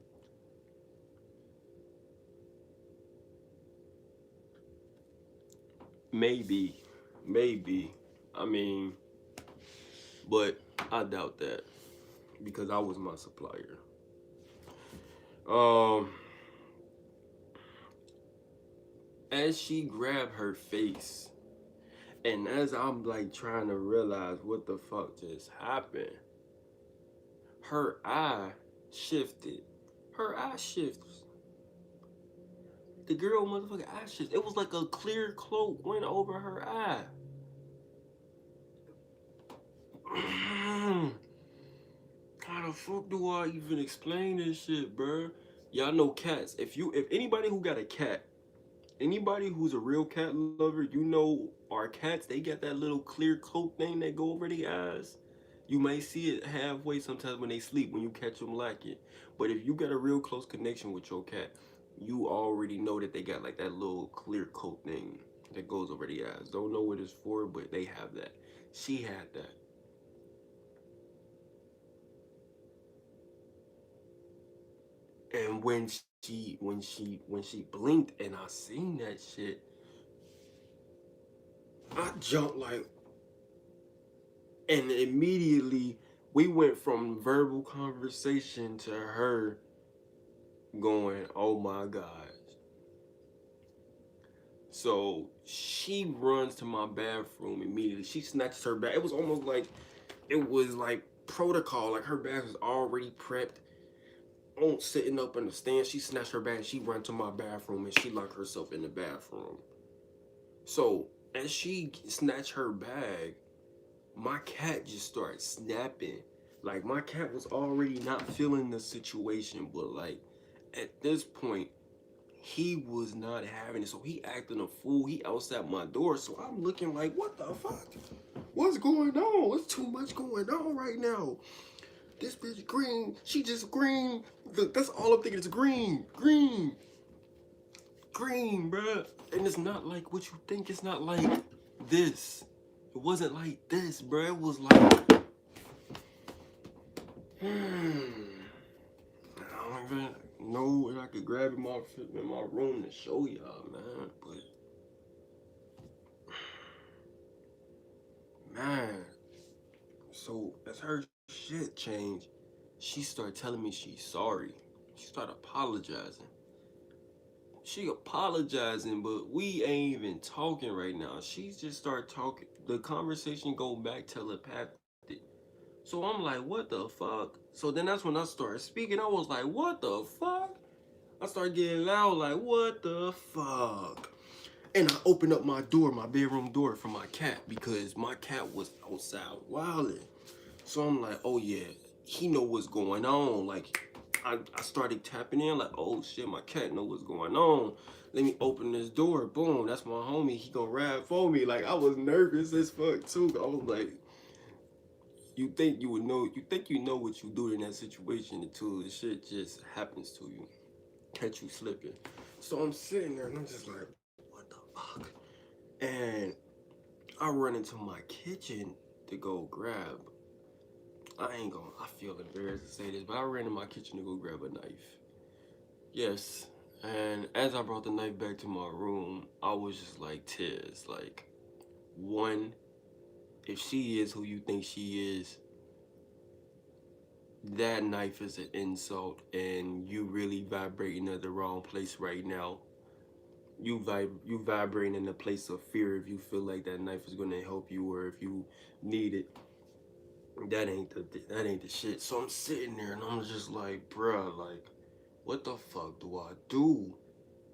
Maybe, maybe. I mean, but I doubt that because I was my supplier. Um, as she grabbed her face, and as I'm like trying to realize what the fuck just happened, her eye shifted. Her eye shifts. The girl motherfucking eye shifted. It was like a clear cloak went over her eye. How the fuck do I even explain this shit, bruh? Y'all know cats. If anybody who got a cat, anybody who's a real cat lover, you know our cats, they got that little clear coat thing that go over their eyes. You may see it halfway sometimes when they sleep, when you catch them lacking. But if you got a real close connection with your cat, you already know that they got like that little clear coat thing that goes over the eyes. Don't know what it's for, but they have that. She had that. And when she blinked and I seen that shit, I jumped like, and immediately we went from verbal conversation to her going, "Oh my god." So she runs to my bathroom immediately. She snatches her bag. It was almost like it was like protocol. Like her bag was already prepped. On sitting up in the stand, she snatched her bag. She ran to my bathroom and she locked herself in the bathroom. So as she snatched her bag, my cat just started snapping. Like my cat was already not feeling the situation, but like at this point, he was not having it. So he acting a fool. He outside my door. So I'm looking like, what the fuck? What's going on? What's too much going on right now? This bitch green. She just green. That's all I'm thinking is green. Green. Green, bruh. And it's not like what you think. It's not like this. It wasn't like this, bruh. It was like, I don't even know if I could grab in my room to show y'all, man. But man, so as her shit changed, she started telling me she's sorry. She started apologizing. She apologizing, but we ain't even talking right now. She just started talking. The conversation go back telepathic. So I'm like, what the fuck? So then that's when I started speaking. I was like, what the fuck? I started getting loud, like, what the fuck? And I opened up my door, my bedroom door for my cat because my cat was outside wilding. So I'm like, oh yeah, he know what's going on. Like, I started tapping in, like, oh shit, my cat know what's going on. Let me open this door. Boom, that's my homie. He gonna ride for me. Like, I was nervous as fuck too. I was like, you think you would know, you think you know what you do in that situation until the shit just happens to you, catch you slipping. So I'm sitting there and I'm just like, what the fuck? And I run into my kitchen to go grab. I ain't gonna, I feel embarrassed to say this, but I ran in my kitchen to go grab a knife. Yes. And as I brought the knife back to my room, I was just like, Tiz, like, one, if she is who you think she is, that knife is an insult and you really vibrating at the wrong place right now. You vibrating in a place of fear if you feel like that knife is gonna help you or if you need it. That ain't the shit. So I'm sitting there and I'm just like, bruh, like, what the fuck do I do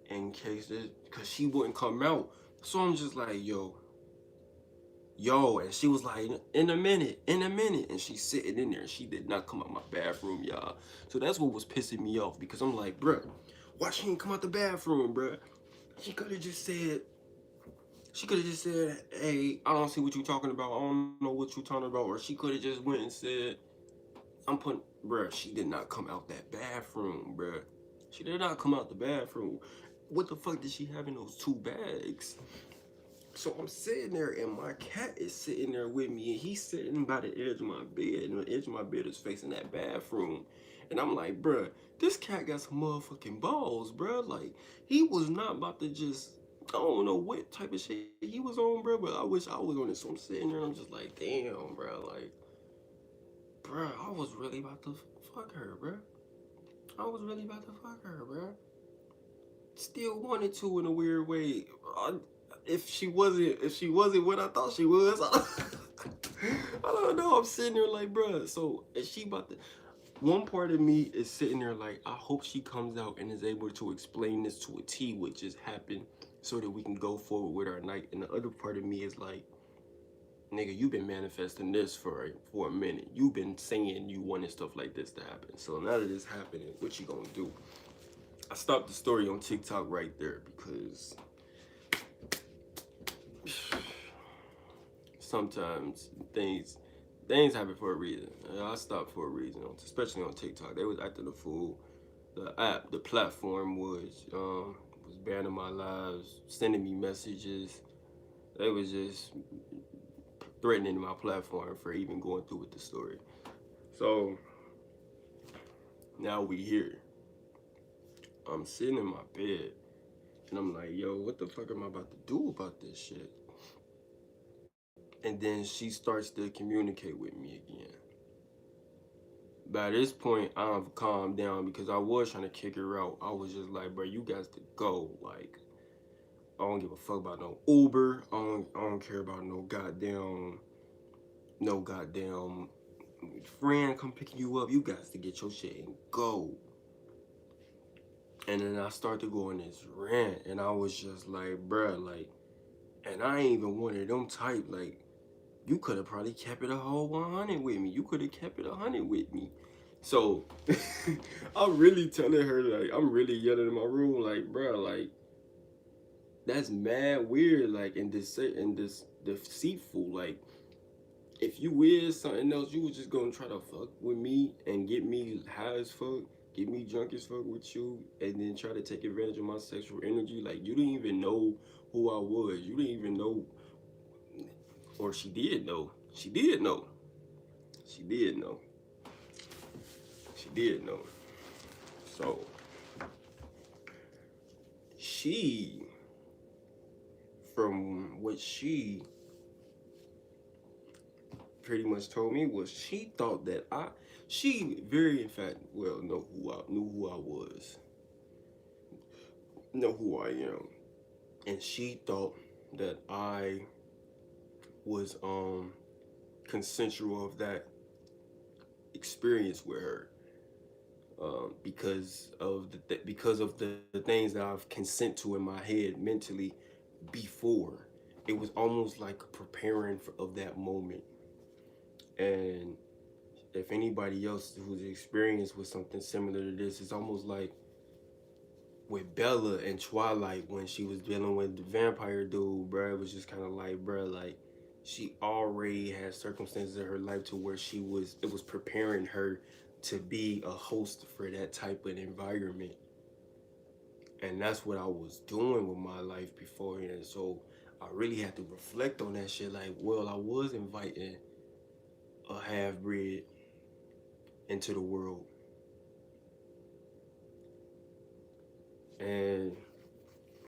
in case this? Cause she wouldn't come out. So I'm just like, yo, and she was like, in a minute, and she's sitting in there. And she did not come out my bathroom, y'all. So that's what was pissing me off because I'm like, bruh, why she ain't come out the bathroom, bruh? She could have just said, hey, I don't see what you talking about. I don't know what you talking about. Or she could have just went and said, I'm putting, bruh, she did not come out that bathroom, bruh. She did not come out the bathroom. What the fuck did she have in those two bags? So I'm sitting there and my cat is sitting there with me and he's sitting by the edge of my bed and the edge of my bed is facing that bathroom. And I'm like, bruh, this cat got some motherfucking balls, bruh. Like, he was not about to just, I don't know what type of shit he was on, bruh, but I wish I was on it. So I'm sitting there and I'm just like, damn, bruh, like, bruh, I was really about to fuck her, bruh. I was really about to fuck her, bruh. Still wanted to in a weird way. If she wasn't what I thought she was, I don't know. I'm sitting there like, bruh. So is she about to? One part of me is sitting there like, I hope she comes out and is able to explain this to a T what just happened, so that we can go forward with our night. And the other part of me is like, nigga, you've been manifesting this for a minute. You've been saying you wanted stuff like this to happen. So now that it's happening, what you gonna do? I stopped the story on TikTok right there because sometimes things happen for a reason. I stopped for a reason, especially on TikTok. They was acting a fool. The platform was banning my lives, sending me messages. They was just threatening my platform for even going through with the story. So now we here. I'm sitting in my bed and I'm like, yo, what the fuck am I about to do about this shit? And then she starts to communicate with me again. By this point, I've calmed down because I was trying to kick her out. I was just like, bro, you got to go. Like, I don't give a fuck about no Uber. I don't care about no goddamn friend come picking you up. You got to get your shit and go. And then I started to go on this rant, and I was just like, bruh, like, And I ain't even one of them type, like, you could have probably kept it a whole 100 with me. You could have kept it 100 with me. So I'm really telling her, like, I'm really yelling in my room, like, bro, like, that's mad weird, like, and this deceitful. Like, if you is something else, you was just gonna try to fuck with me and get me high as fuck, get me drunk as fuck with you, and then try to take advantage of my sexual energy. Like, you didn't even know who I was. You didn't even know, or she did know. She did know. She did know. She did know. So she, from what she pretty much told me, was she thought that she very in fact well knew who I was, know who I am, and she thought that I was consensual of that experience with her, because of the things that I've consent to in my head mentally before. It was almost like preparing of that moment. And if anybody else who's experienced with something similar to this, it's almost like with Bella in Twilight when she was dealing with the vampire dude, bro. It was just kind of like, bro, like she already had circumstances in her life to where it was preparing her to be a host for that type of environment. And that's what I was doing with my life beforehand. So I really had to reflect on that shit. Like, well, I was inviting a half breed into the world. And